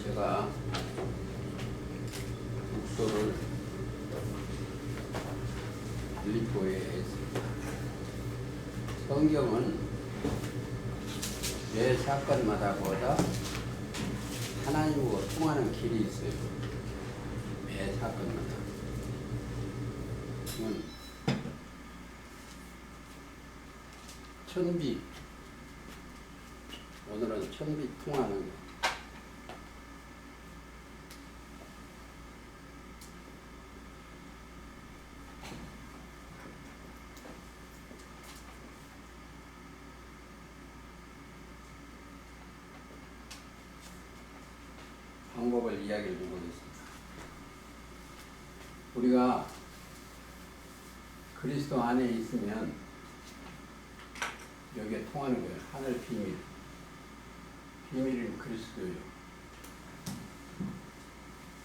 제가 독서를 빌립보에 했습니다. 성경은 매 사건마다 보다 하나님과 통하는 길이 있어요. 매 사건마다. 천비, 오늘은 천비 통하는 거. 방법을 이야기를 좀 하겠습니다. 우리가 그리스도 안에 있으면 여기에 통하는 거예요. 하늘 비밀. 비밀은 그리스도예요.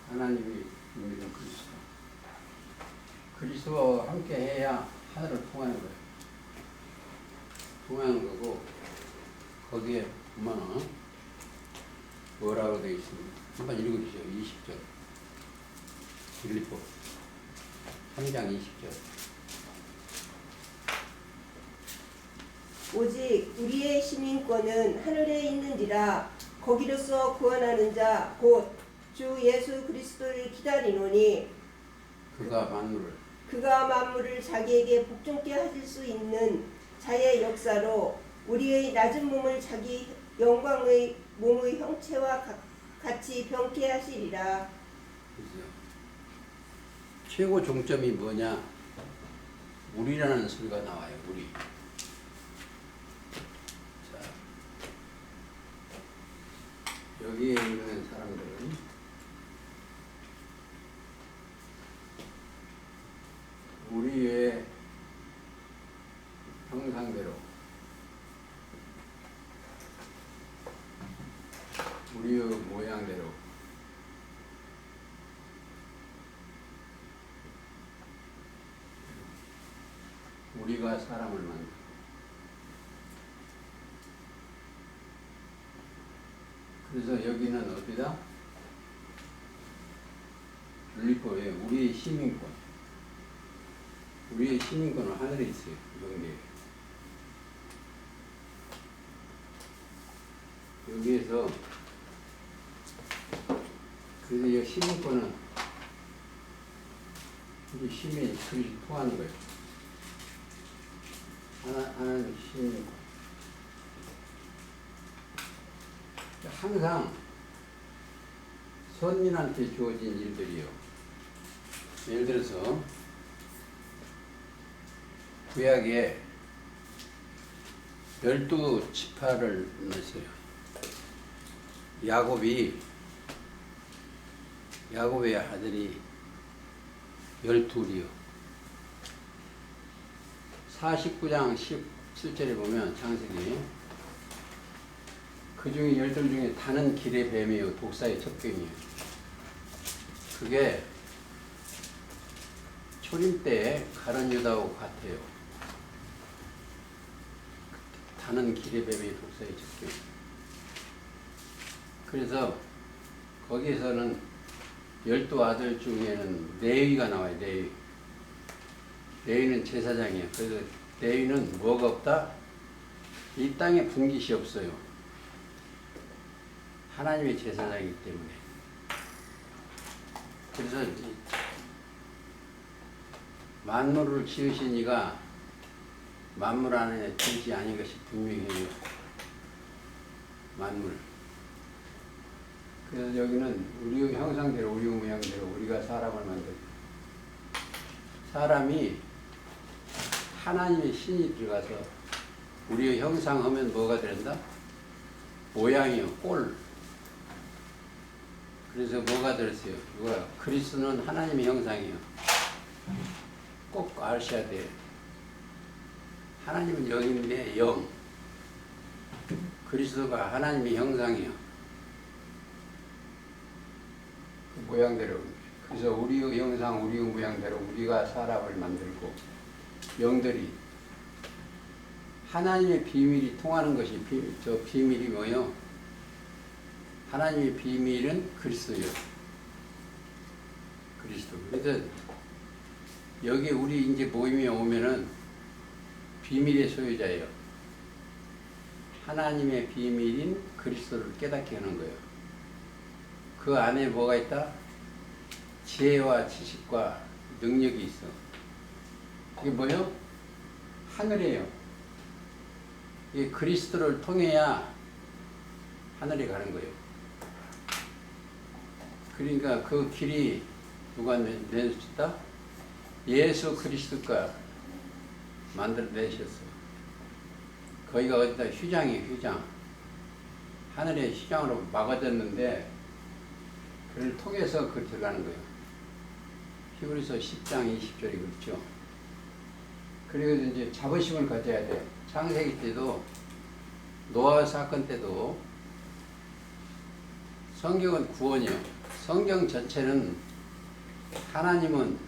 하나님이 비밀은 그리스도. 그리스도와 함께 해야 하늘을 통하는 거예요. 통하는 거고, 거기에 보면 뭐라고 되어 있습니다. 한번 읽어주세요. 20절. 빌립보 3장 20절. 오직 우리의 시민권은 하늘에 있는지라. 거기로서 구원하는 자 곧 주 예수 그리스도를 기다리노니 그가 만물을 자기에게 복종케 하실 수 있는 자의 역사로 우리의 낮은 몸을 자기 영광의 몸의 형체와 같이 병케 하시리라. 최고 종점이 뭐냐? 우리라는 소리가 나와요. 우리. 자, 여기에 있는 사람들은 우리의 형상대로, 우리의 모양대로 우리가 사람을 만들고, 그래서 여기는 어디다? 빌립보에 우리의 시민권. 우리의 시민권은 하늘에 있어요. 여기에서 그래서 이 시민권은 우리 시민이 그리스도 통하는 거예요. 하나님 시민권. 항상 선민한테 주어진 일들이요. 예를 들어서 구약에 12지파를 넣었어요. 야곱의 아들이 12이요. 49장 17절에 보면 창세기, 그 중에 12 중에 다는 길의 뱀이요 독사의 첩경이에요. 그게 초림 때에 가룟 유다하고 같아요. 다는 길의 뱀이 독사의 첩경. 그래서 거기에서는 12아들 중에는 레위가 나와요. 레위는 제사장이에요. 그래서 레위는 뭐가 없다? 이 땅에 분깃이 없어요. 하나님의 제사장이기 때문에. 그래서 만물을 지으신 이가 만물 안에 들지 아닌 것이 분명해요. 만물. 그래서 여기는 우리의 형상대로, 우리의 모양대로 우리가 사람을 만들고, 사람이 하나님의 신이 들어가서 우리의 형상하면 뭐가 된다? 모양이요, 꼴. 그래서 뭐가 들었어요? 이거야. 그리스도는 하나님의 형상이요. 꼭 아셔야 돼요. 하나님은 영인데 영. 그리스도가 하나님의 형상이요. 그 모양대로. 그래서 우리의 형상, 우리의 모양대로 우리가 사람을 만들고, 영들이 하나님의 비밀이 통하는 것이 저 비밀이 뭐요? 하나님의 비밀은 그리스도예요. 그리스도. 그래서 여기 우리 이제 모임에 오면은 비밀의 소유자예요. 하나님의 비밀인 그리스도를 깨닫게 하는 거예요. 그 안에 뭐가 있다? 지혜와 지식과 능력이 있어. 이게 뭐예요? 하늘이에요. 이 그리스도를 통해야 하늘에 가는 거예요. 그러니까 그 길이 누가 내주셨다? 예수 그리스도가 만들어내셨어. 거기가 어디다? 휘장이에요, 휘장. 하늘의 휘장으로 막아졌는데 그를 통해서 그 들어가는 거예요. 히브리서 10장 20절이 그렇죠. 그리고 이제 자부심을 가져야 돼. 창세기 때도 노아 사건 때도 성경은 구원이에요. 성경 전체는 하나님은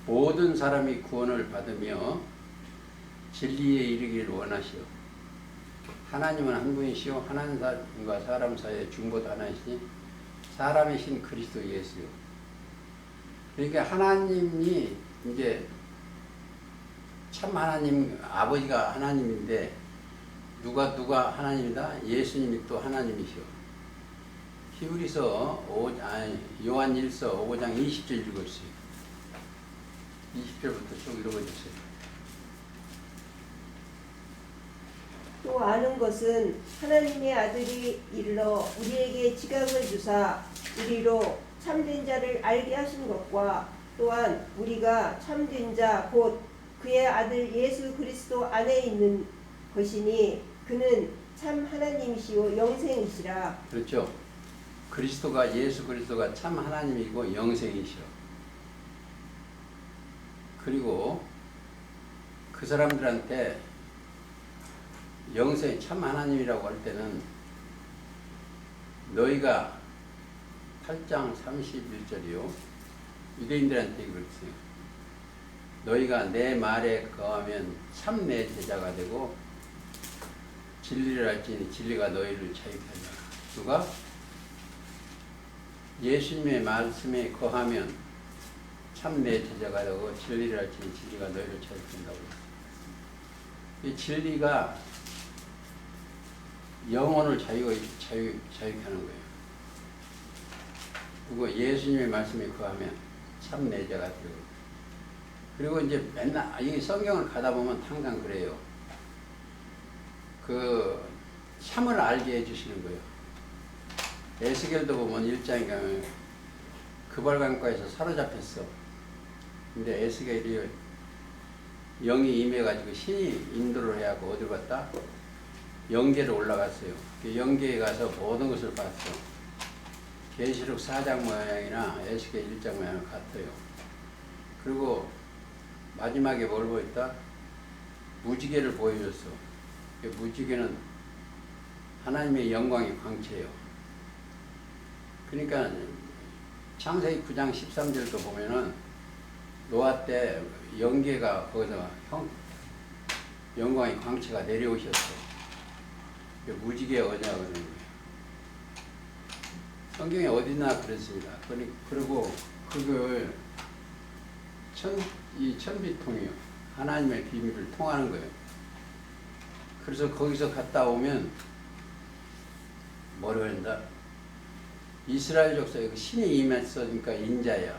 모든 사람이 구원을 받으며 진리에 이르기를 원하시오. 하나님은 한 분이시오. 하나님과 사람 사이에 중보도 하나이시니 사람의 신 그리스도 예수요. 그러니까 하나님이 이제 참 하나님, 아버지가 하나님인데 누가 하나님이다? 예수님이 또 하나님이시오. 히브리서 요한 1서 5장 20절 읽어주세요. 20절부터 쭉 읽어주세요. 또 아는 것은 하나님의 아들이 일러 우리에게 지각을 주사 우리로 참된 자를 알게 하신 것과 또한 우리가 참된 자 곧 그의 아들 예수 그리스도 안에 있는 것이니 그는 참 하나님이시오 영생이시라. 그렇죠. 그리스도가 예수 그리스도가 참 하나님이고 영생이시오. 그리고 그 사람들한테 영생 참 하나님이라고 할 때는 너희가 8장 31절이요. 유대인들한테 그랬어요. 너희가 내 말에 거하면 참 내 제자가 되고 진리를 알지니 진리가 너희를 자유케 하리라. 누가? 예수님의 말씀에 거하면 참 내 제자가 되고 진리를 알지니 진리가 너희를 자유케 한다고. 이 진리가 영혼을 자유케 하는 거예요. 그리고 예수님의 말씀에 거하면 참 내 제자가 되고. 그리고 이제 맨날 이 성경을 가다 보면 항상 그래요. 그 참을 알게 해주시는 거예요. 에스겔도 보면 1장에 가면 그발강가에서 사로잡혔어. 근데 에스겔이 영이 임해가지고 신이 인도를 해갖고 어디로 갔다? 영계로 올라갔어요. 그 영계에 가서 모든 것을 봤어. 계시록 4장 모양이나 에스겔 1장 모양은 같아요. 그리고 마지막에 뭘 보였다? 무지개를 보여줬어. 그 무지개는 하나님의 영광의 광채예요. 그러니까 창세기 9장 13절도 보면은 노아 때 영계가 거기서 영광의 광채가 내려오셨어. 그 무지개 어냐고 그러는 거예요. 성경에 어디나 그랬습니다. 그리고 그걸 이 천비통이요. 하나님의 비밀을 통하는 거예요. 그래서 거기서 갔다 오면 뭐를 한다? 이스라엘 족속에 신이 임했으니까 인자야.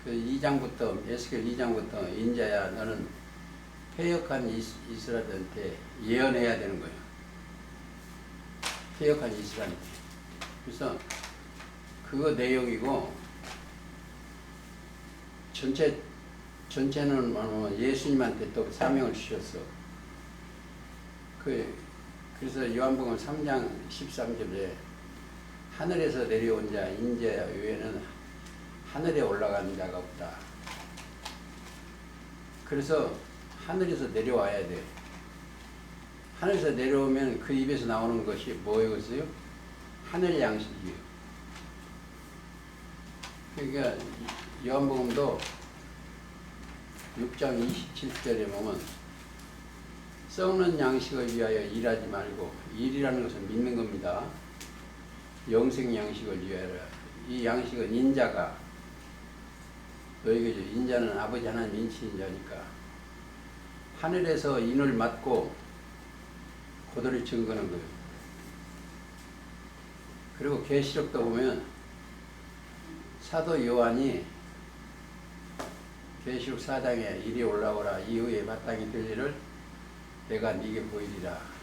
그 2장부터 에스겔 2장부터 인자야. 너는 패역한 이스라엘한테 예언해야 되는 거예요. 패역한 이스라엘한테. 그래서 그거 내용이고 전체는 예수님한테 또 사명을 주셨어. 그래서 요한복음 3장 13절에 하늘에서 내려온 자 인자 외에는 하늘에 올라가는 자가 없다. 그래서 하늘에서 내려와야 돼. 하늘에서 내려오면 그 입에서 나오는 것이 뭐였어요? 하늘의 양식이에요. 그러니까 요한복음도 6장 27절에 보면 썩는 양식을 위하여 일하지 말고 일이라는 것은 믿는 겁니다. 영생 양식을 위하여. 이 양식은 인자가 너희가 인자는 아버지 하나님 인치인 자니까 하늘에서 인을 맡고 고도를 증거하는 거예요. 그리고 계시록도 보면 사도 요한이 계시록 4장에 이리 올라오라 이후에 마땅히 될 일을 내가 네게 보이리라.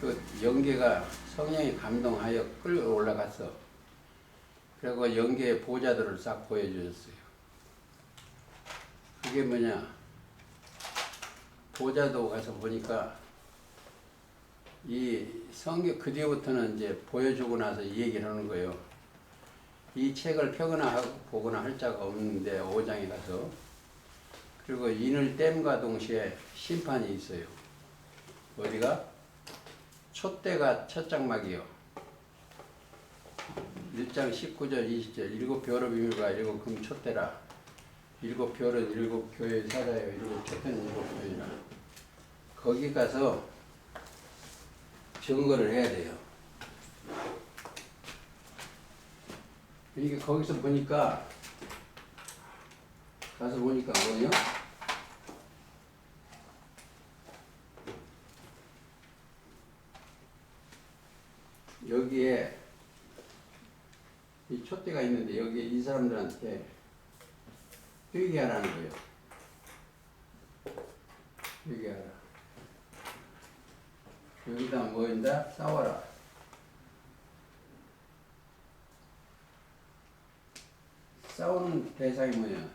그 영계가 성령이 감동하여 끌고 올라갔어. 그리고 영계의 보좌들을 싹 보여주셨어요. 그게 뭐냐? 보좌도 가서 보니까 이 성경 그 뒤부터는 이제 보여주고 나서 이 얘기를 하는 거예요. 이 책을 펴거나 보거나 할 자가 없는데 5장에 가서 그리고 인을 땜과 동시에 심판이 있어요. 어디가? 촛대가 첫 장막이요. 1장 19절 20절 일곱 별의 비밀과 일곱 금 촛대라. 일곱 별은 일곱 교회의 사자요 일곱 촛대는 일곱 교회라. 거기 가서 증거를 해야 돼요. 이게 거기서 보니까 가서 보니까 뭐요? 여기에 이 촛대가 있는데 여기에 이 사람들한테 회개하라는 거예요. 회개하라. 여기다 뭐 한다? 싸워라. 싸우는 대상이 뭐냐?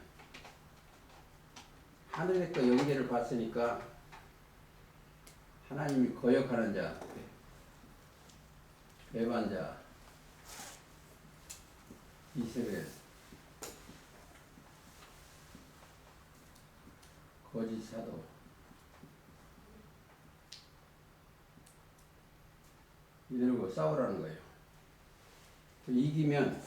하늘의 그 영계를 봤으니까 하나님이 거역하는 자, 배반자, 이스라엘, 거짓 사도, 이들과 싸우라는 거예요. 이기면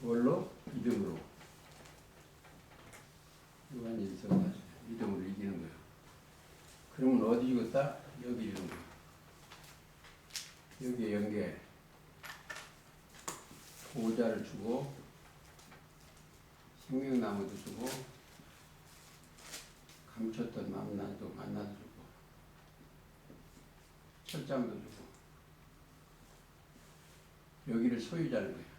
뭘로? 믿음으로. 요한일서 믿음으로 이기는 거예요. 그러면 어디 죽었다? 여기 죽은 거예요. 여기에 연계 보호자를 주고 생명나무도 주고 감췄던 만나도 주고 철장도 주고 여기를 소유자는 거예요.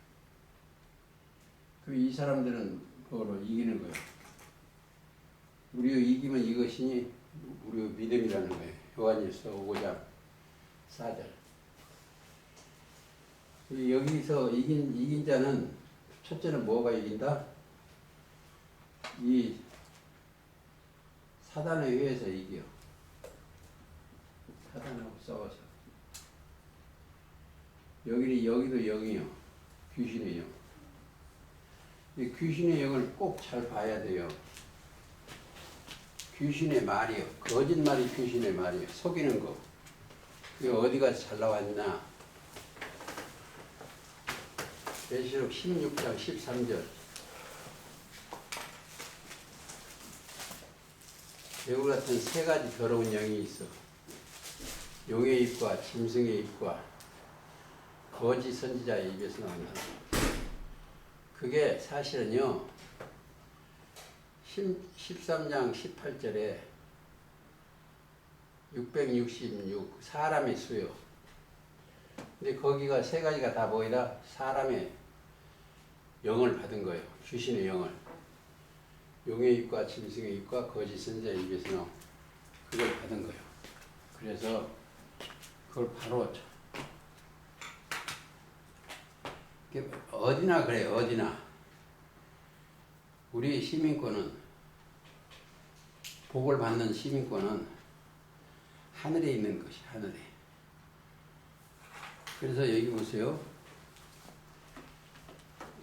그 이 사람들은 그걸로 이기는 거예요. 우리가 이기면 이것이니 우리 믿음이라는 거예요. 요한일서 5장 4절. 여기서 이긴 자는 첫째는 뭐가 이긴다? 이 사단에 의해서 이겨. 사단하고 싸워서. 여기도 영이요. 귀신의 영. 이 귀신의 영을 꼭 잘 봐야 돼요. 귀신의 말이요. 거짓말이 귀신의 말이요. 속이는 거. 그게 어디가 잘 나왔나? 계시록 16장 13절. 여우 같은 세 가지 더러운 영이 있어. 용의 입과 짐승의 입과 거짓 선지자의 입에서 나온다. 그게 사실은요. 13장 18절에 666 사람의 수요. 근데 거기가 세 가지가 다 뭐이다? 사람의 영을 받은 거예요. 귀신의 영을. 용의 입과 짐승의 입과 거짓 선지자의 입에서 그걸 받은 거예요. 그래서 그걸 바로 어디나 그래요. 어디나. 우리 시민권은 복을 받는 시민권은 하늘에 있는 것이 하늘에. 그래서 여기 보세요.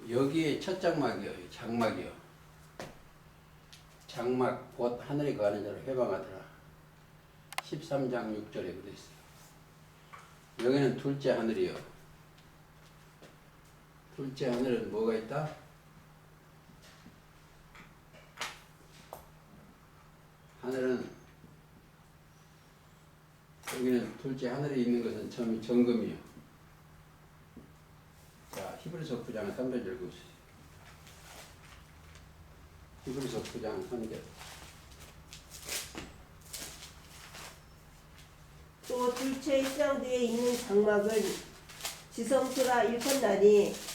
여기에 첫 장막이요. 장막이요. 장막 곧 하늘에 거하는 자를 회방하더라. 13장 6절에 그랬어요. 여기는 둘째 하늘이요. 둘째 하늘은 뭐가 있다? 하늘은 여기는 둘째 하늘에 있는 것은 정금이요. 자, 히브리서 9장 3절 읽으시죠. 히브리서 9장 3절. 또 둘째 휘장뒤에 있는 장막은 지성소라 일컫나니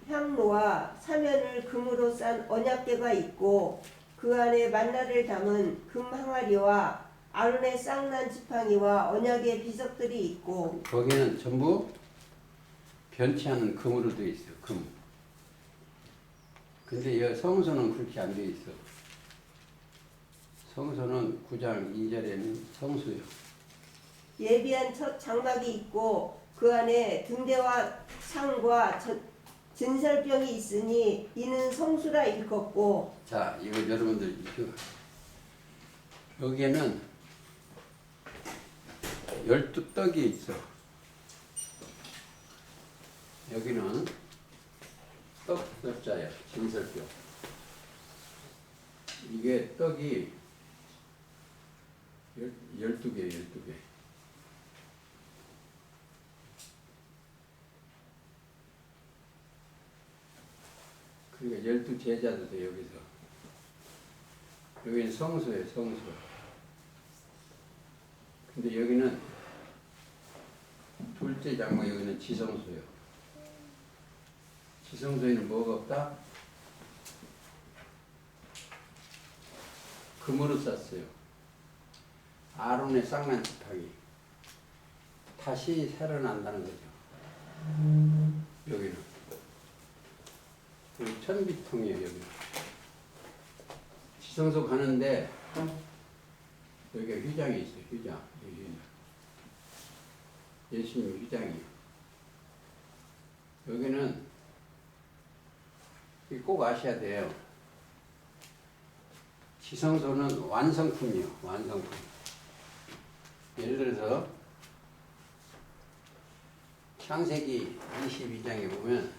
금향로와 사면을 금으로 싼 언약궤가 있고 그 안에 만나를 담은 금 항아리와 아론의 쌍난 지팡이와 언약의 비석들이 있고 거기는 전부 변치 않은 금으로 되어 있어요. 금. 근데 이 성소는 그렇게 안 되어 있어. 성소는 9장 2절에는 성수요. 예비한 첫 장막이 있고 그 안에 등대와 상과 진설병이 있으니 이는 성수라 일컫고. 자, 이거 여러분들 여기에는 12떡이 있어. 여기는 떡자야, 진설병. 이게 떡이 12개, 12개. 그러니까 12제자도 돼, 여기서. 여기는 성소예요, 성소. 근데 여기는 둘째 장막, 여기는 지성소예요. 지성소에는 뭐가 없다? 금으로 쌌어요. 아론의 쌍난 지팡이. 다시 살아난다는 거죠. 여기는. 그리고 천비통이에요, 여기는. 지성소 가는데 여기가 휘장이 있어요, 휘장. 여기 휘장. 예수님 휘장이에요. 여기는 꼭 아셔야 돼요. 지성소는 완성품이요, 완성품. 예를 들어서 창세기 22장에 보면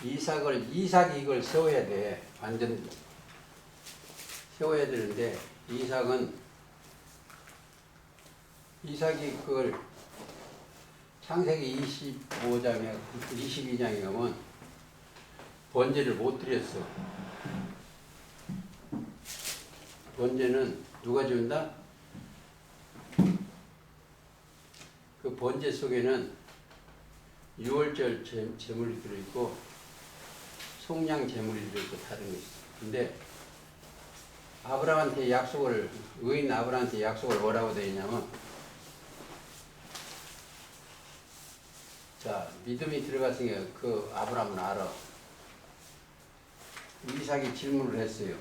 이삭이 이걸 세워야 돼. 완전 세워야 되는데 이삭이 그걸 창세기 22장에 가면 번제를 못 드렸어. 번제는 누가 준다? 그 번제 속에는 유월절 제물이 들어있고 속량 제물이 들어있고 다른 게 있어. 근데 의인 아브라함한테 약속을 뭐라고 되어 있냐면, 자, 믿음이 들어갔으니까 그 아브라함은 알아. 이삭이 질문을 했어요.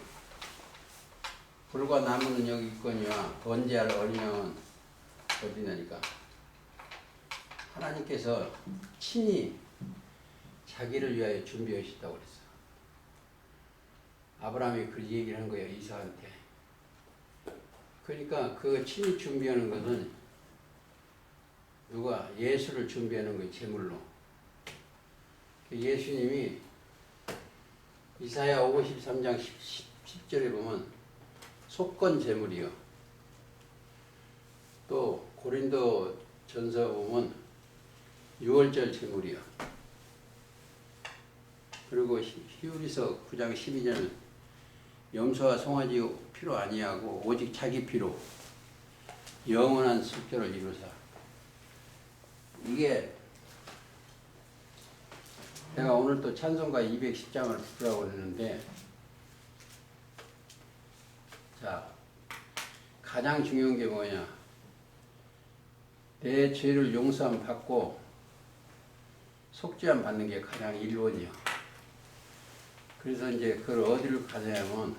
불과 나무는 여기 있거니와 번제할 어린양은 어디냐니까. 하나님께서 친히 자기를 위하여 준비하셨다고 그랬어. 아브라함이 그 얘기를 한 거예요, 이삭한테. 그러니까 그 친히 준비하는 것은 누가? 예수를 준비하는 거예요, 제물로. 예수님이 이사야 53장 10절에 보면 속건 제물이요. 또 고린도 전서 보면 유월절 제물이요. 그리고 히브리서 9장 12절은 염소와 송아지 피로 아니하고 오직 자기 피로 영원한 속죄를 이루사. 이게 내가 오늘 또 찬송가 210장을 부르라고 했는데, 자, 가장 중요한 게 뭐냐? 내 죄를 용서함 받고 속죄함 받는 게 가장 1번이야. 그래서 이제 그걸 어디를 가냐면,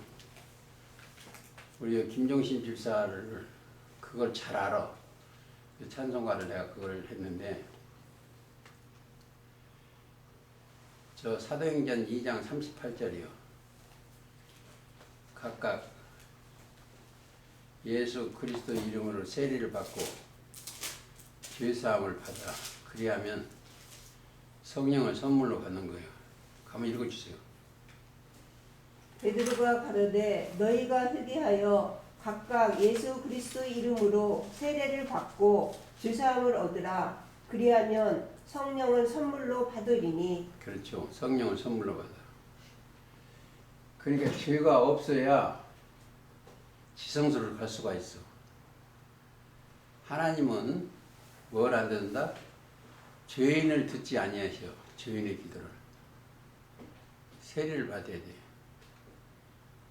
우리 김종신 집사를 그걸 잘 알아. 찬송가를 내가 그걸 했는데, 저 사도행전 2장 38절이요. 각각 예수 그리스도 이름으로 세례를 받고 죄사함을 받아. 그리하면 성령을 선물로 받는 거예요. 한번 읽어주세요. 베드로가 가로되 너희가 회개하여 각각 예수 그리스도 이름으로 세례를 받고 주사함을 얻으라. 그리하면 성령을 선물로 받으리니. 그렇죠. 성령을 선물로 받아. 그러니까 죄가 없어야 지성소를 갈 수가 있어. 하나님은 뭘 안 듣는다? 죄인을 듣지 아니하셔. 죄인의 기도를. 세례를 받아야 돼.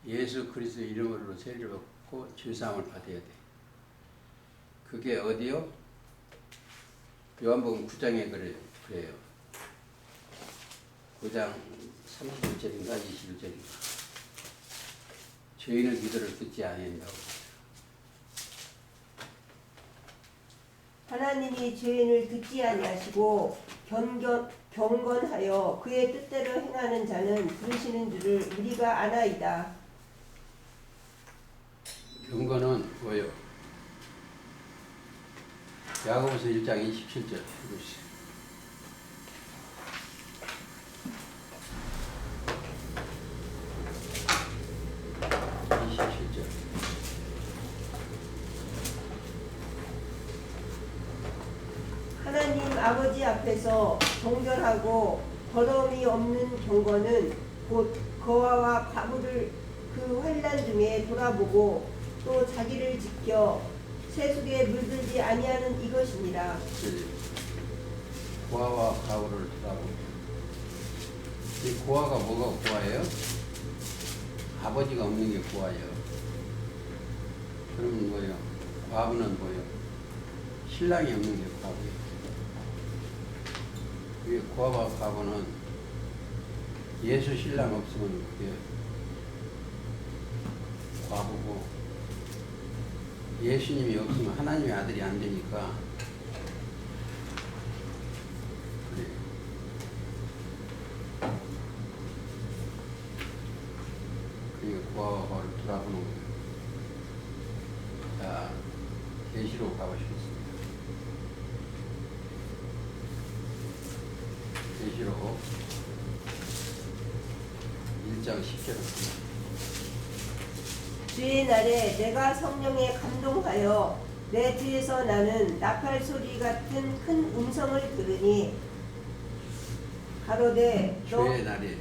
예수 그리스도 이름으로 세례를 받고 주사함을 받아야 돼. 그게 어디요? 요한복음 9장에 그래요. 9장 31절인가 21절인가. 죄인의 기도를 듣지 아니한다고. 하나님이 죄인을 듣지 아니하시고 경건하여 그의 뜻대로 행하는 자는 들으시는 줄을 우리가 아나이다. 경건은 뭐예요? 야고보서 1장 27절 읽으시죠. 하나님 아버지 앞에서 정결하고 더러움이 없는 경건은 곧 거화와 과부를 그 환난 중에 돌아보고 또 자기를 지켜 세속에 물들지 아니하는 이것이니라. 고아와 과부를 돌아보고. 이 고아가 뭐가 고아예요? 아버지가 없는 게 고아예요. 그러면 뭐예요? 과부는 뭐예요? 신랑이 없는 게 과부예요. 이 고아와 과부는 예수 신랑 없으면 그게 과부고, 예수님이 없으면 하나님의 아들이 안 되니까 그래요. 그러니까 고아와 과부를 돌아보는 거예요. 자, 계시록 가보시겠습니다. 계시록 1장 10절입니다. 주의 날에 내가 성령에 감동하여 내 뒤에서 나는 나팔 소리 같은 큰 음성을 들으니 가로되 너 주의 날이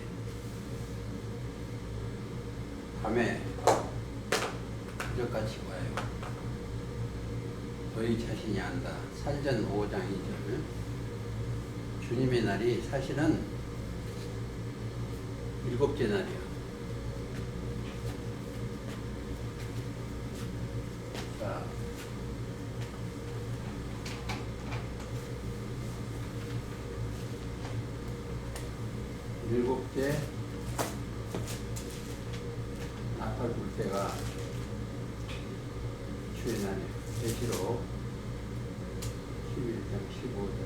밤에 부적같이 와요. 너희 자신이 안다. 살전 5장 2절. 주님의 날이 사실은 일곱째 날이야. 자, 일곱째 나팔 불 때가 주의 날이에요. 계시록 11장 15절.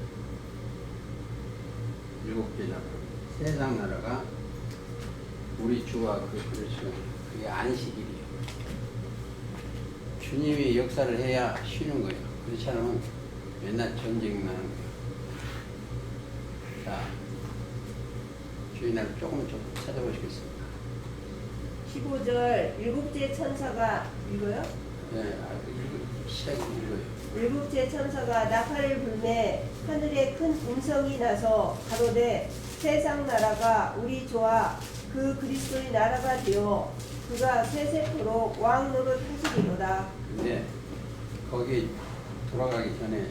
일곱째 나라, 세상 나라가 우리 주와 그 그리스도, 그게 안식일이에요. 주님이 역사를 해야 쉬는 거예요. 그렇지 않으면 맨날 전쟁만 하는 거예요. 자, 주의 날 조금 찾아보시겠습니다. 15절 일곱째 천사가 읽어요? 네, 시작이 읽어요. 일곱째 천사가 나팔을 불매 하늘에 큰 음성이 나서 가로되 세상 나라가 우리 주와 그 그리스도의 나라가 되어 그가 세세토록 왕 노릇하시리로다. 근데 거기 돌아가기 전에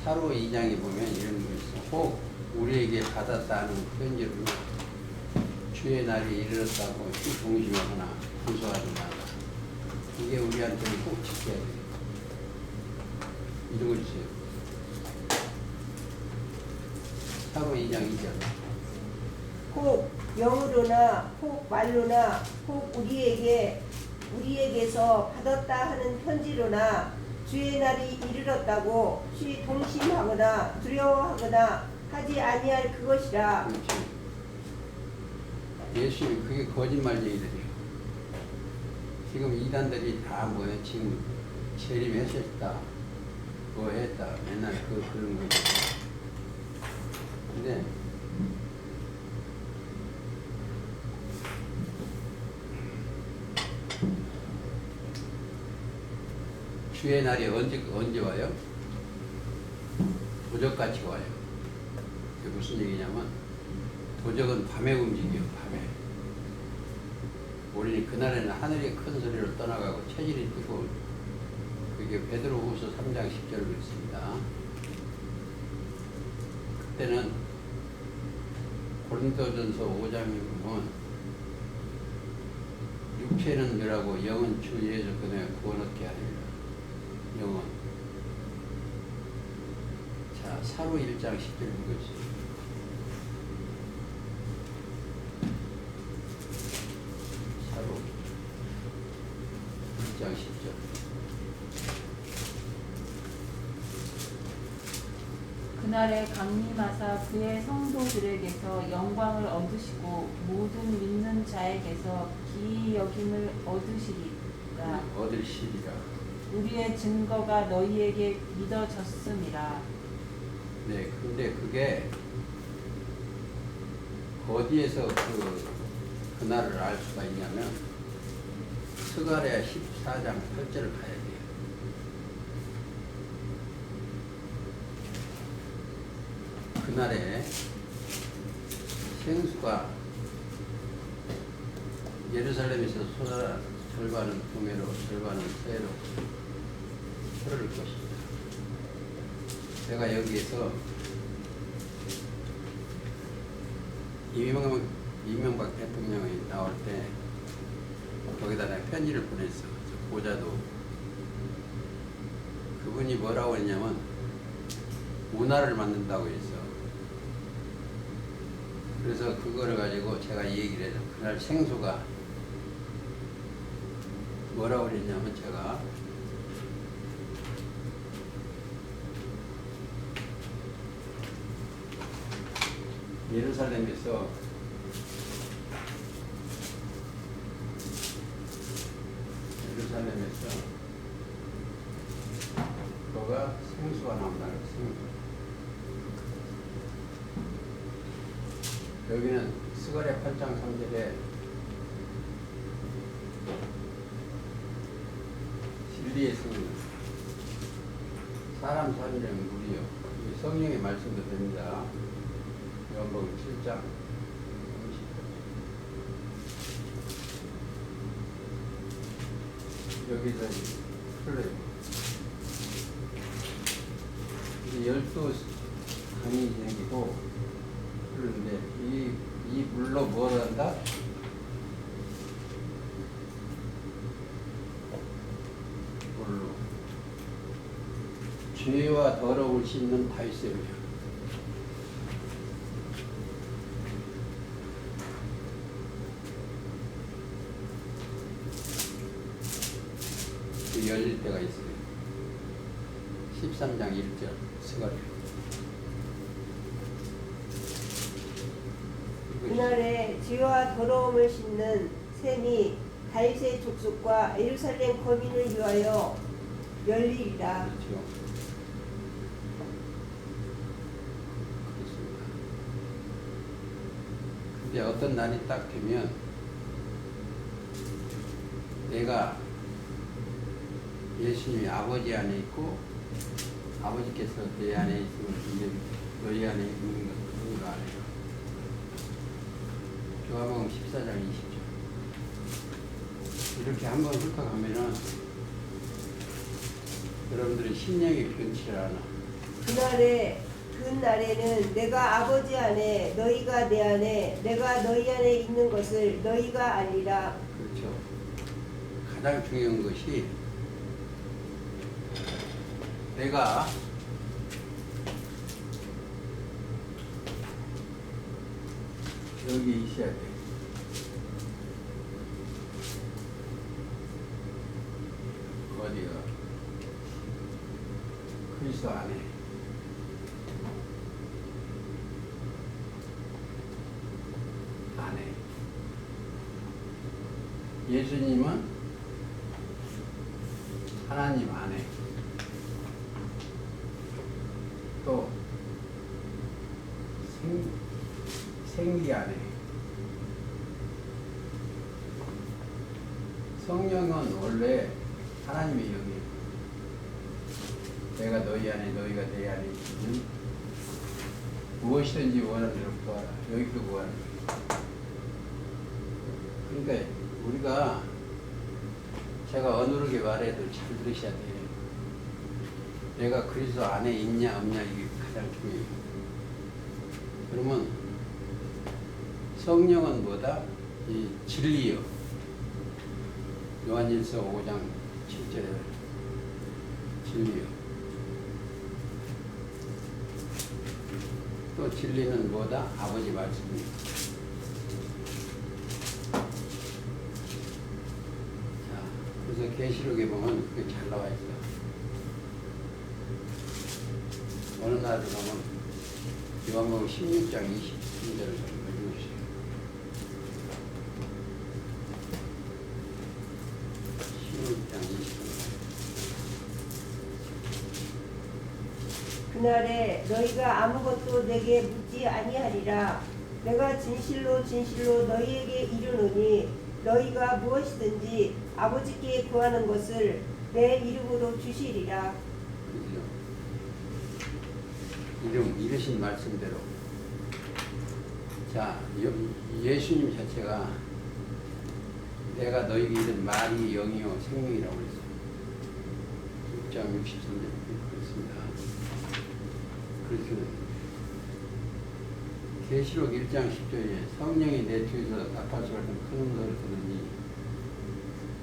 사로 2장에 보면 이런 거 있어. 꼭 우리에게 받았다는 편지로 주의 날이 이르렀다고 동심하거나 고소하지 마라. 이게 우리한테는 꼭 지켜야 돼요. 읽어주세요. 사로 2장 2절. 혹 영으로나 혹 말로나 혹 우리에게서 받았다 하는 편지로나 주의 날이 이르렀다고 쉬 동심하거나 두려워하거나 하지 아니할 그것이라. 그렇지. 예수님이 그게 거짓말쟁이들이에요. 지금 이단들이 다 뭐예요? 지금 재림했었다, 뭐 했다, 맨날 그런 거죠. 있는데 주의 날이 언제 와요? 도적같이 와요. 그게 무슨 얘기냐면 도적은 밤에 움직여요. 밤에. 우리는 그날에는 하늘이 큰 소리로 떠나가고 체질이 뜨고 그게 베드로후서 3장 10절을 그랬습니다. 그때는 고린도전서 5장에 보면 육체는 멸하고 영은 주 예수 그날에 구원 얻게 하리라. 영은. 자, 사로 1장 10절 읽어주세요. 사로 1장 10절. 그날에 강림하사 그의 성도들에게서 영광을 얻으시고 모든 믿는 자에게서 기이 여김을 얻으시리라. 얻으시리라. 우리의 증거가 너희에게 믿어졌음이라. 네, 근데 그게 어디에서 그날을 알 수가 있냐면 스가랴 14장 8절을 가야 돼요. 그날에 생수가 예루살렘에서 쏟아 절반은 동해로 절반은 서해로 흐를 것입니다. 제가 여기에서 이명박 대통령이 나올 때 거기다 내가 편지를 보냈어. 보자도 그분이 뭐라고 했냐면 문화를 만든다고 했어. 그래서 그거를 가지고 제가 얘기를 해서 그날 생수가 뭐라고 그랬냐면 제가 예루살렘에서 그거가 생수가 나온다는 생수. 여기는 스가랴 8장 3절에 진리의 성령, 사람 살리는 물이요. 이 성령의 말씀도 됩니다. 요한복음 7장 30절. 여기서 흘러요. 이제 12강이 생기고 흐르는데 이 물로 뭘 한다? 물로 죄와 더러움을 씻는 다윗의 물. 열릴 때가 있어요. 13장 1절 스가랴. 그날에 죄와 더러움을 씻는 샘이 다윗의 족속과 예루살렘 거민을 위하여 열리리라. 그렇죠. 그렇습니다. 근데 어떤 날이 딱 되면 내가 예수님이 아버지 안에 있고 아버지께서 내 안에 있으면 이제 너희 안에 있는 것을 알아요. 요한복음 14장 20절. 이렇게 한번 훑어가면은 여러분들의 심령이 변치를 않아. 그날에는 내가 아버지 안에 너희가 내 안에 내가 너희 안에 있는 것을 너희가 알리라. 그렇죠. 가장 중요한 것이 내가 여기 있어야 돼. 어디가? 그리스도 안에. 안에. 예수님은 하나님 안에. 또 생기 안에 성령은 원래 하나님의 영이에요. 내가 너희 안에 너희가 내 안에 있으면 무엇이든지 원하는 대로 구하라. 여기도 구하는 거예요. 그러니까 우리가 제가 어누르게 말해도 잘 들으셔야 돼요. 내가 그리스도 안에 있냐 없냐 이게 가장 중요해요. 그러면 성령은 뭐다? 이 진리요. 요한일서 5장 7절에 진리요. 또 진리는 뭐다? 아버지 말씀입니다. 자, 그래서 계시록에 보면 그게 잘 나와 있어. 어느 날을 보면 요한복음 16장 23절을 읽어주세요. 16장 23절. 그날에 너희가 아무것도 내게 묻지 아니하리라. 내가 진실로 진실로 너희에게 이르노니 너희가 무엇이든지 아버지께 구하는 것을 내 이름으로 주시리라. 그죠? 이르신 말씀대로. 자, 예수님 자체가 내가 너희에게 이른 말이 영이요 생명이라고 그랬어요. 6장 63절 그렇습니다. 그래서 계시록 1장 10절에 성령이 내 뒤에서 나팔소 같은 큰 음성을 들으니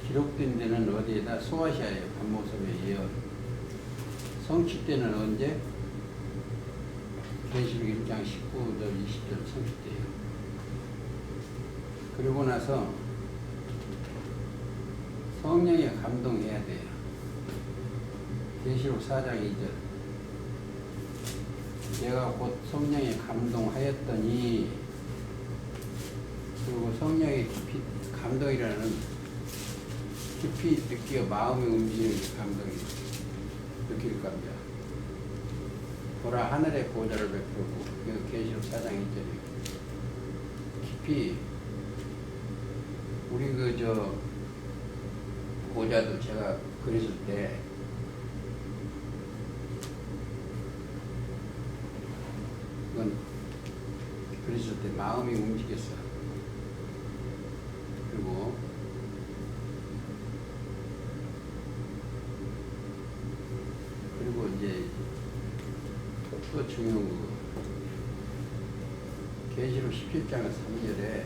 기록된 데는 어디에다 소아시아의 반모섬의 예언. 성취 때는 언제? 계시록 1장 19절 20절 성취 때예요. 그러고 나서 성령에 감동해야 돼요. 계시록 4장 2절 내가 곧 성령에 감동하였더니 그리고 성령의 깊이 감동이라는 깊이 느끼어 마음이 움직이는 감동이 느낄 겁니다. 보라 하늘의 보좌를 베풀고 이거 계시록 4장 2절이에요. 깊이 우리 보좌도 제가 그렸을 때 이건 그랬을 때 마음이 움직였어. 그리고 이제 또 중요한 거 계시록 17장 3절에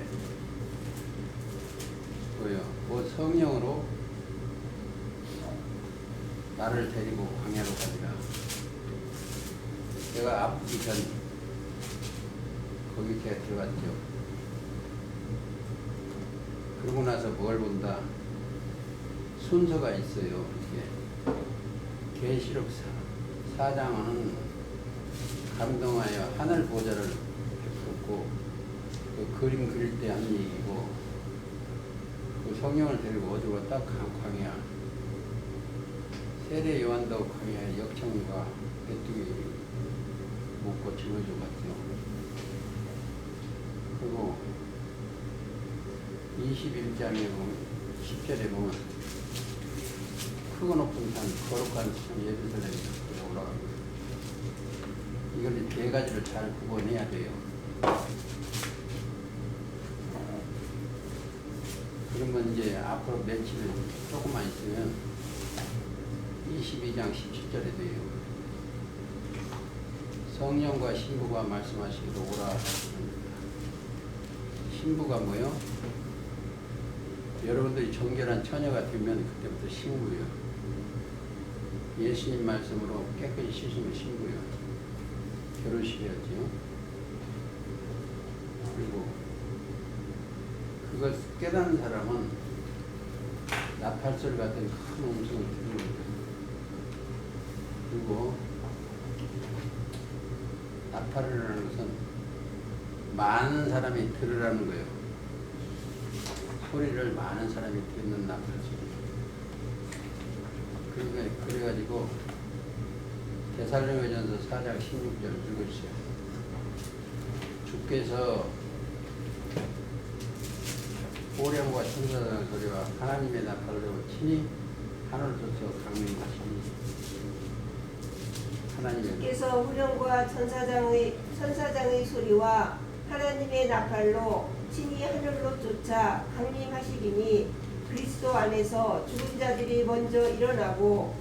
뭐요? 곧 성령으로 나를 데리고 광야로 가리라. 제가 아프기 전 거기 제가 들어갔죠. 그러고 나서 뭘 본다? 순서가 있어요. 이게 계시록 4장은 감동하여 하늘 보좌를 베풀었고 그 그림 그릴 때 한 얘기고 그 성령을 데리고 어디로 갔다? 광야. 세례 요한도 광야에 역청과 메뚜기 먹고 짊어져 갔죠. 그리고 21장에 보면 10절에 보면 크고 높은 산 거룩한 산 예루살렘에 올라갑니다. 이걸 네 가지를 잘 구분해야 돼요. 그러면 이제 앞으로 며칠 조금만 있으면 22장 17절에 돼요. 성령과 신부가 말씀하시기로 오라. 신부가 뭐요? 여러분들이 정결한 처녀가 되면 그때부터 신부예요. 예수님 말씀으로 깨끗이 씻으면 신부예요. 결혼식이었지요. 그리고 그걸 깨닫는 사람은 나팔소리 같은 큰 음성을 듣는 거예요. 그리고 나팔이라는 것은 많은 사람이 들으라는 거예요. 소리를 많은 사람이 듣는 나팔 소리. 그러니까 그래가지고 데살로니가전서 4장 16절 읽어주세요. 주께서 호령과 천사장의 소리와 하나님의 나팔로 친히 하늘로서 강림하시니 하나님의 주께서 후령과 천사장의 소리와 하나님의 나팔로 친히 하늘로 쫓아 강림하시리니 그리스도 안에서 죽은 자들이 먼저 일어나고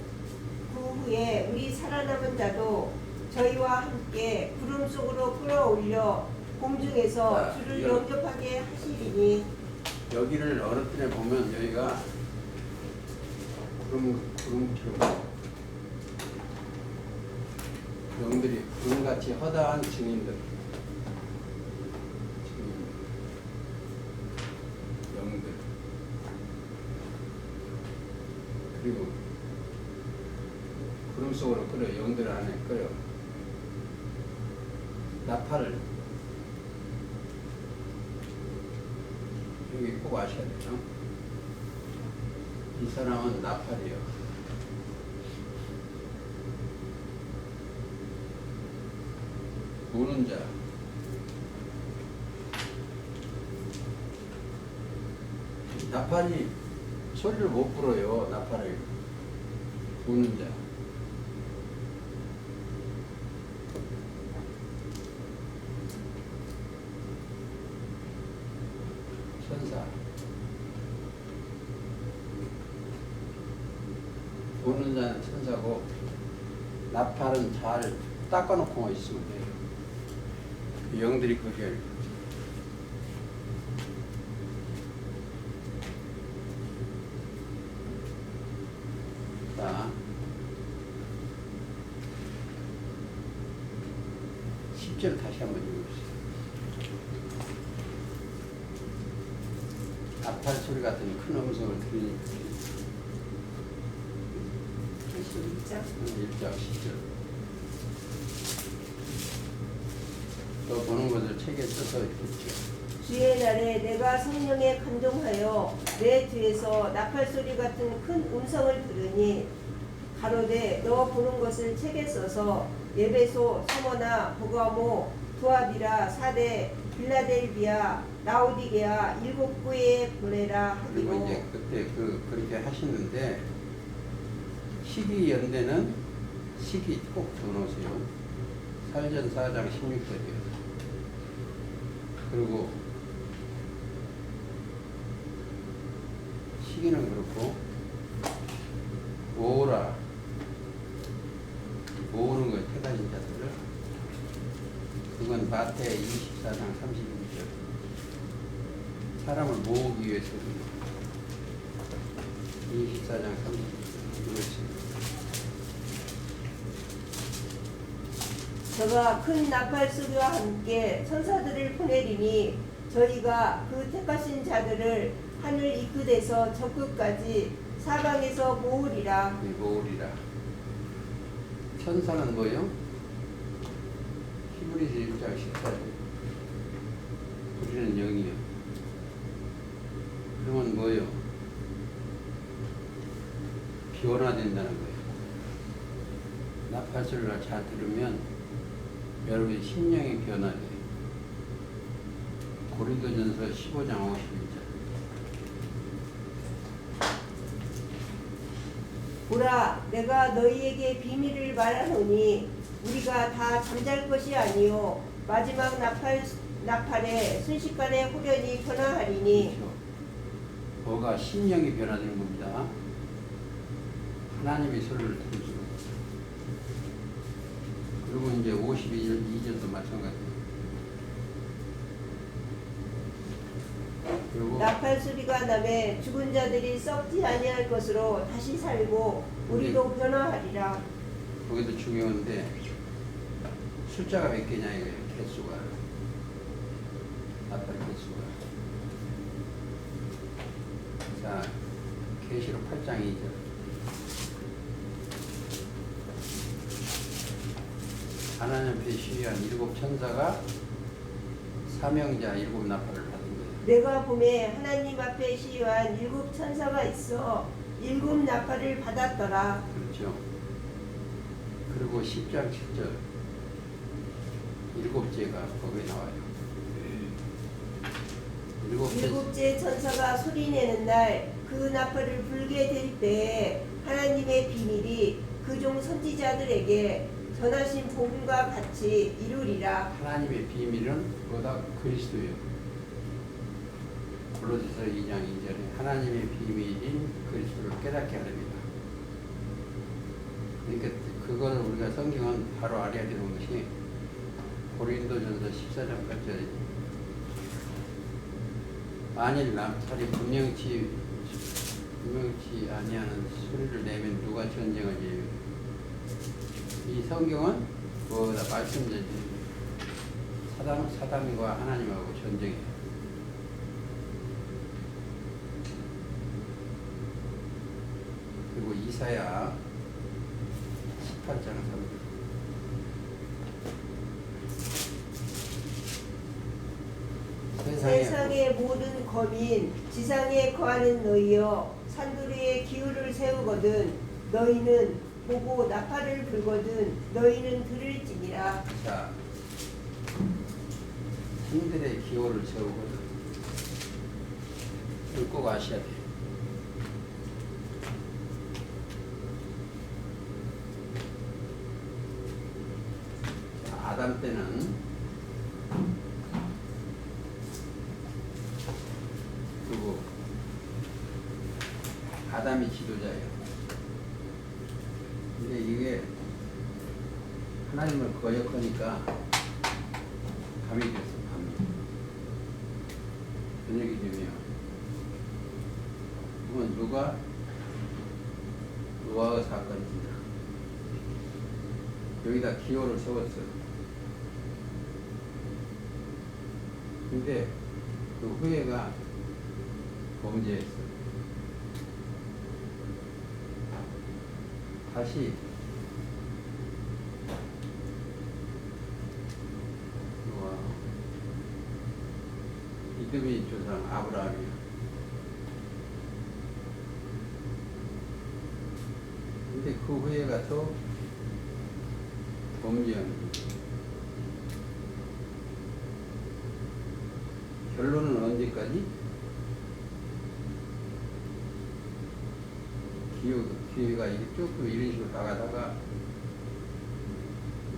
그 후에 우리 살아남은 자도 저희와 함께 구름 속으로 끌어올려 공중에서 주를 영접하게 하시리니. 여기를 어느 때에 보면 여기가 구름처럼 영들이 구름같이 허다한 증인들, 영들, 그리고 구름 속으로 끌어 영들 안에 끌어 나팔을 여기 꼭 아셔야 돼요. 이 사람은 나팔이요. 보는 자. 나팔이 소리를 못 불어요. 나팔을 보는 자. 천사. 보는 자는 천사고 나팔은 잘 닦아놓고 있으면 돼요. 영들이 그게 자 10절 다시 한번 읽어보세요. 나팔 소리 같은 큰 음성을 들으니 1장 10절 또 보는 것을 책에 써서 있겠죠. 주의 날에 내가 성령에 감동하여 내 뒤에서 나팔 소리 같은 큰 음성을 들으니 가로되 너 보는 것을 책에 써서 에베소, 스무나, 보가모, 두아디라, 사대, 빌라델비아, 라오디게아 일곱 교회에 보내라 그리고 하기로. 이제 그때 그렇게 하시는데 시기 연대는 시기 꼭 적어놓으세요. 사전 4장 16절이요. 그리고 시기는 그렇고 모으라 모으는 거예요. 택하신 자들을. 그건 마태 24장 31절. 사람을 모으기 위해서 24장 31절. 그렇지. 저가 큰 나팔 소리와 함께 천사들을 보내리니 저희가 그 택하신 자들을 하늘 이 끝에서 저 끝까지 사방에서 모으리라. 모으리라. 천사는 뭐요? 히브리서 1장 14절. 우리는 영이요. 그러면 뭐요? 변화된다는 거예요. 나팔 소리를 잘 들으면 여러분의 심령이 변화돼요. 고린도전서 15장 51절. 보라, 내가 너희에게 비밀을 말하노니 우리가 다 잠잘 것이 아니요 마지막 나팔에 순식간에 후련히 변화하리니. 그렇죠. 뭐가 심령이 변화되는 겁니다. 하나님의 소리를 들을수록. 그리고 이제 52절도 마찬가지예요. 그리고 나팔 소리가 나매 죽은 자들이 썩지 아니할 것으로 다시 살고 우리도 변화하리라. 거기도 중요한데 숫자가 몇 개냐 이거예요. 개수가. 나팔 개수가. 자, 계시록 8장 2절. 하나님 앞에 시위한 7 천사가 사명자 7 나팔을 받은 거예요. 내가 봄에 하나님 앞에 시위한 7 천사가 있어 7 나팔을 받았더라. 그렇죠. 그리고 10장 7절 7제가 거기에 나와요. 일곱째 천사가 소리내는 날 그 나팔을 불게 될 때에 하나님의 비밀이 그 종 선지자들에게 전하신 복음과 같이 이루리라. 하나님의 비밀은 뭐다? 그리스도예요. 골로새서 2장 2절에 하나님의 비밀인 그리스도를 깨닫게 하렵니다. 그러니까 그거를 우리가 성경은 바로 알아야 되는 것이 고린도전서 14장까지 만일 남탈이 분명치 아니하는 소리를 내면 누가 전쟁을 해요? 이 성경은 뭐다 말씀드린 사단과 하나님하고 전쟁이에요. 그리고 이사야 18장 3절 세상의 모든 거민 지상에 거하는 너희여 산두리에 기울을 세우거든 너희는 보고 나팔을 불거든 너희는 들을지니라. 자, 신들의 기호를 세우거든. 이걸 꼭 아셔야 돼요. 자, 아담 때는 그리고 아담이 지도자예요. 근데 이게 하나님을 거역하니까 밤이 됐어, 밤이. 저녁이 되면. 그건 노아의 사건입니다. 여기다 기호를 세웠어. 근데 그 후예가 범죄했어. 다시 노아, 믿음의 조상 아브라함이야. 근데 그 후에 가서 범죄한 결론은 언제까지? 기회가 조금 이런 식으로 나가다가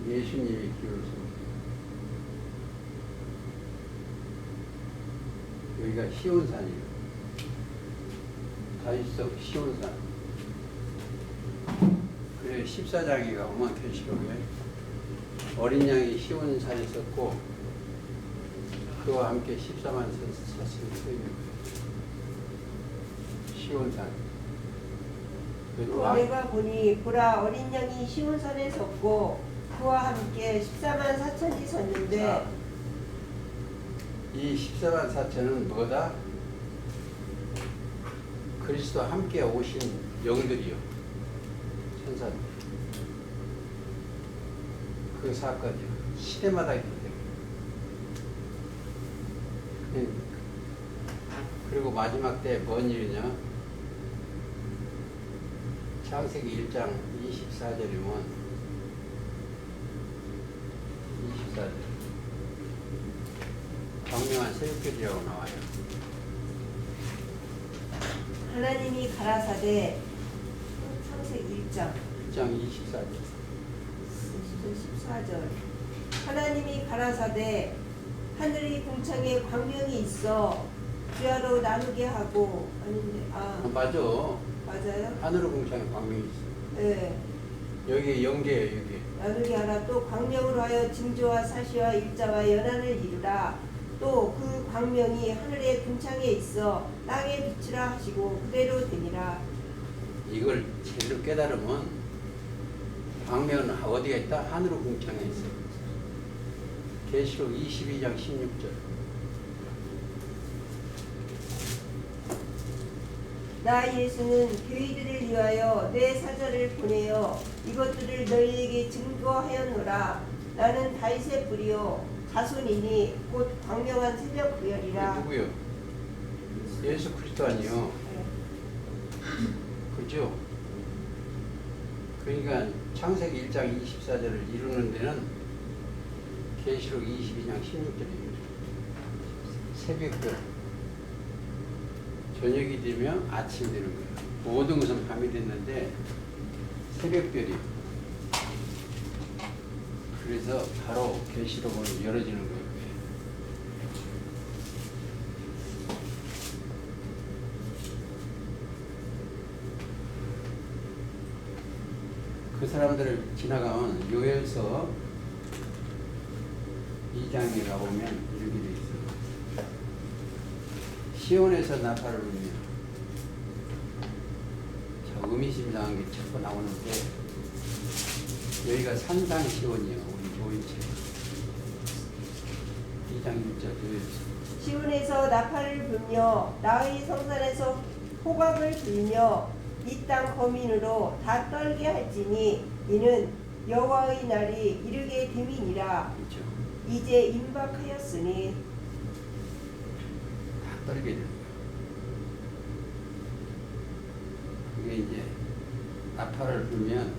예수님이 기회를 세웠어요. 여기가 시온산이에요. 다윗성 시온산. 그래 14장에 가보면 계시록에 어린 양이 시온산에 있었고 그와 함께 14만 사슴이 서 있는 거예요. 시온산. 내가 보니 보라 어린 양이 시온산에 섰고 그와 함께 14만 4천이 섰는데 자, 이 14만 4천은 뭐다? 그리스도와 함께 오신 영들이요. 천사들. 그 사건이요. 시대마다 있기 때문에. 그리고 마지막 때 뭔 일이냐? 창세기 1장 24절이면 24절 광명한 새벽교지라고 나와요. 하나님이 가라사대 창세기 1장 24절 14절 하나님이 가라사대 하늘의 궁창에 광명이 있어 주야로 나누게 하고 아닌데 맞아. 맞아요? 하늘의 궁창에 광명이 있어. 네. 여기 영계예요. 여기. 나누게 하라. 또 광명으로 하여 징조와 사시와 일자와 연한을 이루라. 또 그 광명이 하늘의 궁창에 있어 땅에 비추라 하시고 그대로 되니라. 이걸 제대로 깨달으면 광명은 어디가 있다? 하늘의 궁창에 있어. 계시록 22장 16절 나 예수는 교회들을 위하여 내 사자를 보내어 이것들을 너희에게 증거하였노라. 나는 다윗의 뿌리요 자손이니 곧 광명한 새벽 구열이라. 누구요? 예수 그리스도 아니요. 그죠? 그러니까 창세기 1장 24절을 이루는 데는 계시록 22장 16절입니다. 새벽별 저녁이 되면 아침이 되는 거예요. 모든 것은 밤이 됐는데 새벽별이. 그래서 바로 계시록은 열어지는 거예요. 그 사람들을 지나가면 요엘서 2장에 가보면 이렇게 돼 있어요. 시온에서 나팔을 불며. 자, 의미심장한 게 자꾸 나오는데 여기가 산상 시온이에요. 우리 모인체 2장 1절 요엘서. 시온에서 나팔을 불며 나의 성산에서 호각을 불며 이 땅 거민으로 다 떨게 할지니 이는 여호와의 날이 이르게 됨이니라. 그렇죠. 이제 임박하였으니 다 떨게 되는 거예요. 그게 이제 나팔을 불면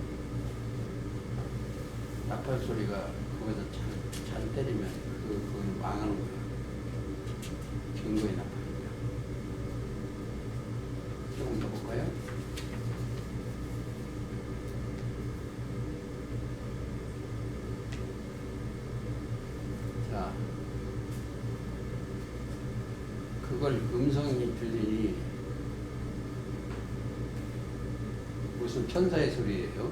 나팔 소리가 거기서 잘 때리면 그건 망하는 거예요. 증거의 나팔입니다. 조금 더 볼까요? 자, 그걸 음성이 들리니 무슨 천사의 소리예요?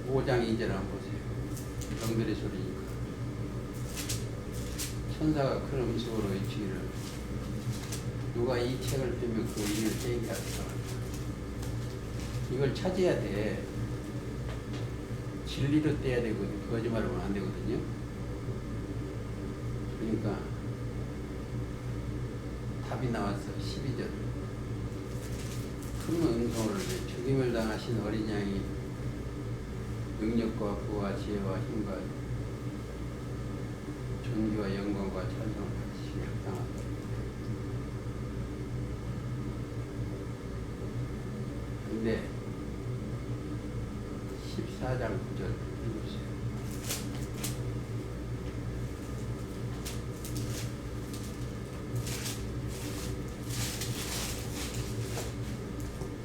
5장 2절 한번 보세요. 영들의 소리니까. 천사가 큰 음성으로 외치기를 누가 이 책을 펴면 그 인을 떼게 하소서. 이걸 찾아야 돼. 진리로 떼야 되거든요. 거짓말하면 안 되거든요. 그러니까 답이 나왔어. 12절. 큰 음성으로 죽임을 당하신 어린 양이 능력과 부와 지혜와 힘과 존귀와 영광과 찬송을 받으시기 합당하다. 근데 14장 9절 읽으세요.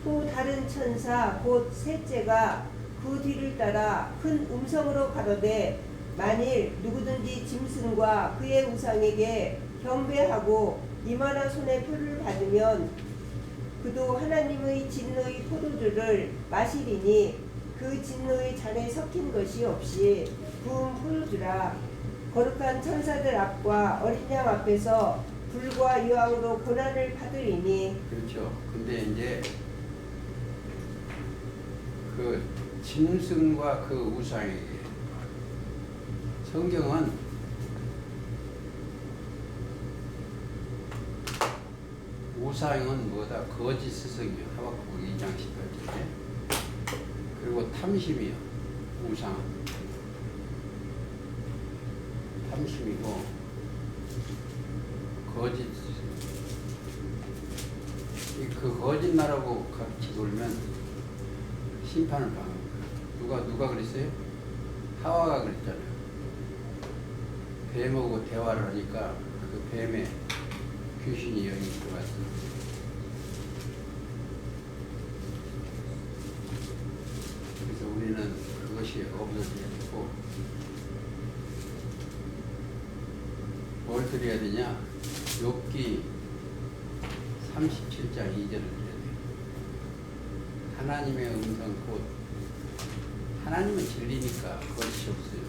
또 다른 천사 곧 셋째가 그 뒤를 따라 큰 음성으로 가로되 만일 누구든지 짐승과 그의 우상에게 경배하고 이만한 손에 표를 받으면 그도 하나님의 진노의 포도주를 마시리니 그 진노의 잔에 섞인 것이 없이 부은 포도주라. 거룩한 천사들 앞과 어린 양 앞에서 불과 유황으로 고난을 받으리니. 그렇죠. 근데 이제 그 짐승과 그 우상에게 성경은 우상은 뭐다? 거짓 스승이요. 하박국 2장 18절에. 그리고 탐심이요. 우상은 탐심이고 거짓. 그 거짓말하고 같이 놀면 심판을 받는. 누가 그랬어요? 하와가 그랬잖아요. 뱀하고 대화를 하니까 그 뱀에 귀신이 여기 들어갔어요. 그래서 우리는 그것이 없어져야 되고, 뭘 드려야 되냐? 욥기 37장 2절을 드려야 돼요. 하나님의 음성 곧 하나님은 진리니까 거짓이 없어요.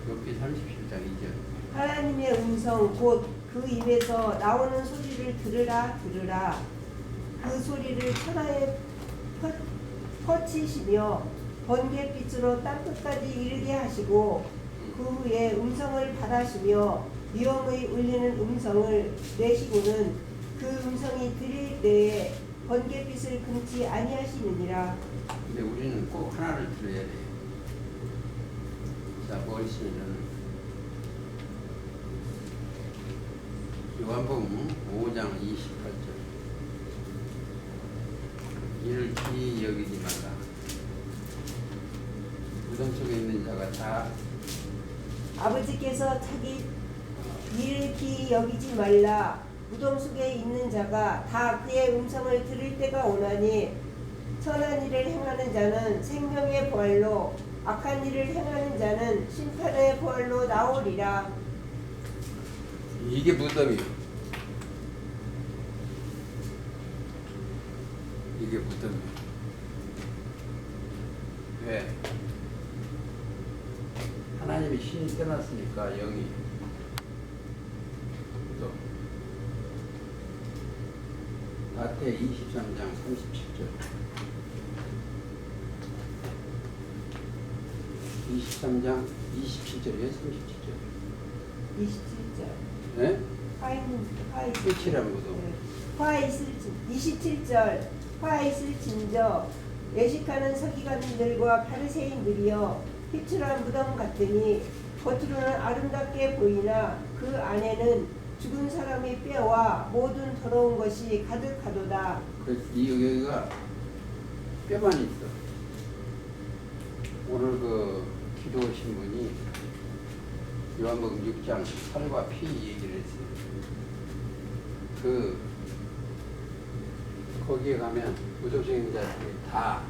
욥기 37장 2절. 하나님의 음성 곧 그 입에서 나오는 소리를 들으라. 그 소리를 천하에 퍼치시며 번갯빛으로 땅끝까지 이르게 하시고 그 후에 음성을 발하시며 위엄의 울리는 음성을 내시고는 그 음성이 들릴 때에 번갯빛을 금치 아니하시느니라. 근데 우리는 꼭 하나를 들어야 돼요. 자, 보시면은 요한복음 5장 28절. 이를 귀히 여기지 말라. 무덤 속에 있는 자가 다 아버지께서 자기 이를 기이 여기지 말라. 무덤 속에 있는 자가 다 그의 음성을 들을 때가 오나니 선한 일을 행하는 자는 생명의 부활로 악한 일을 행하는 자는 심판의 부활로 나오리라. 이게 무덤이요. 이게 무덤이요. 왜? 하나님이 신이 떠났으니까 영이 무덤. 마태 23장 37절. 23장 27절이에요, 37절. 27절. 네? 화 끝이란 무덤. 화 있을진 27절. 화 있을진저 외식하는 서기관들과 바리새인들이여 희출한 무덤 같으니 겉으로는 아름답게 보이나 그 안에는 죽은 사람의 뼈와 모든 더러운 것이 가득하도다. 여기가 뼈만 있어. 오늘 그 기도 오신 분이 요한복음 6장 살과 피 얘기를 했어요. 거기에 가면 무덤적인 자들이 다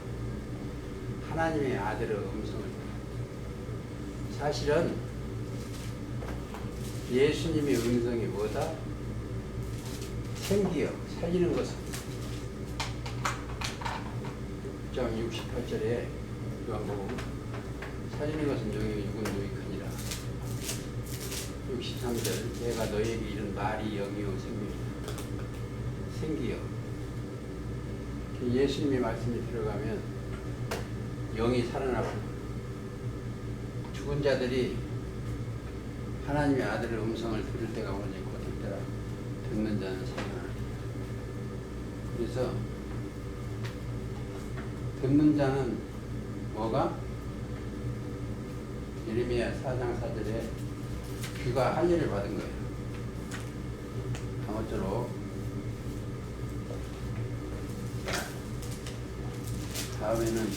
하나님의 아들의 음성을 들어요. 사실은 예수님의 음성이 뭐다? 생기요. 살리는 것은 6장 68절에 요한복음 살리는 것은 영이요 육은 유익하니라. 63절 내가 너희에게 이른 말이 영이요 생기요. 예수님의 말씀이 들어가면 영이 살아나고 죽은 자들이 하나님의 아들의 음성을 들을 때가 오니 곧 때라 듣는 자는 살아나리라. 그래서 듣는 자는 뭐가? 예레미야 4장 4절에 귀가 할례를 받은 거예요. 아무쪼록 다음에는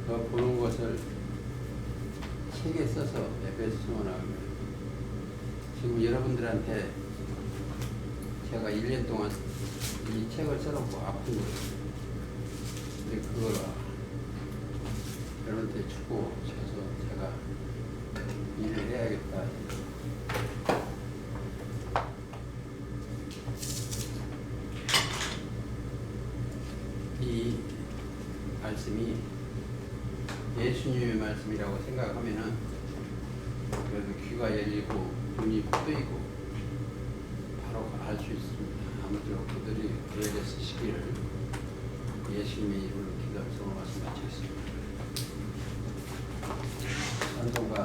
더 보는 것을 책에 써서 에베소서 나오면 지금 여러분들한테 제가 1년 동안 이 책을 써놓고 아픈 거예요. 근데 그걸 여러분한테 주고 줘서 제가 일을 해야겠다. 이 말씀이 예수님의 말씀이라고 생각하면은 그래도 귀가 열리고 눈이 뜨이고 바로 알 수 있습니다. 아무쪼록 그들이 되어졌으시기를 예수님의 이름으로